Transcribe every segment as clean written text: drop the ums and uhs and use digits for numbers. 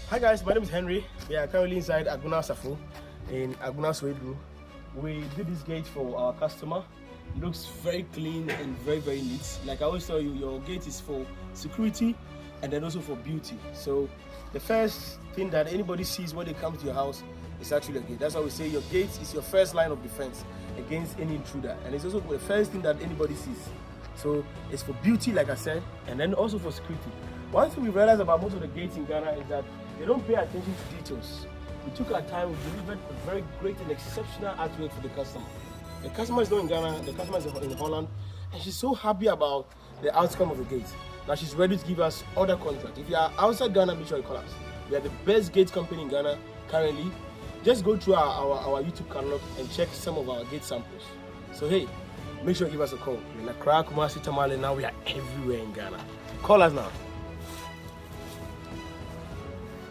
Hi guys, my name is Henry. We are currently inside Agona in Agona Swedru. We did this gate for our customer. It looks very clean and very neat. Like I always tell you, your gate is for security and then also for beauty. So the first thing that anybody sees when they come to your house is actually a gate. That's why we say your gate is your first line of defense against any intruder, and it's also the first thing that anybody sees. So it's for beauty, like I said, and then also for security. One thing we realized about most of the gates in Ghana is that they don't pay attention to details. We took our time, we delivered a very great and exceptional artwork for the customer. The customer is not in Ghana, the customer is in Holland, and she's so happy about the outcome of the gate. Now she's ready to give us other contracts. If you are outside Ghana, make sure you call us. We are the best gate company in Ghana currently. Just go through our YouTube catalog and check some of our gate samples. So hey, make sure you give us a call. We're in Accra, Kumasi, Tamale. Now we are everywhere in Ghana. Call us now.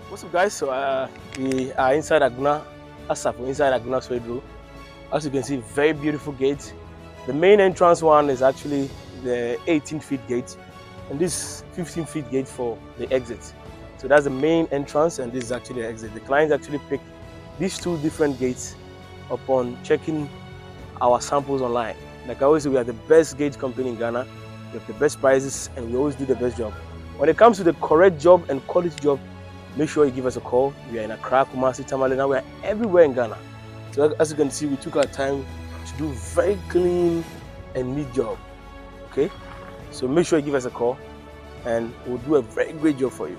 What's up guys, so we are inside Agona, inside Agona Swedru. As you can see, very beautiful gate. The main entrance one is actually the 18-feet gate, and this 15-feet gate for the exit. So that's the main entrance, and this is actually the exit. The clients actually picked these two different gates upon checking our samples online. Like I always say, we are the best gate company in Ghana. We have the best prices, and we always do the best job. When it comes to the correct job and quality job, make sure you give us a call. We are in Accra, Kumasi, Tamale. Now we are everywhere in Ghana. So as you can see, we took our time to do very clean and neat job. Okay? So make sure you give us a call and we'll do a very great job for you.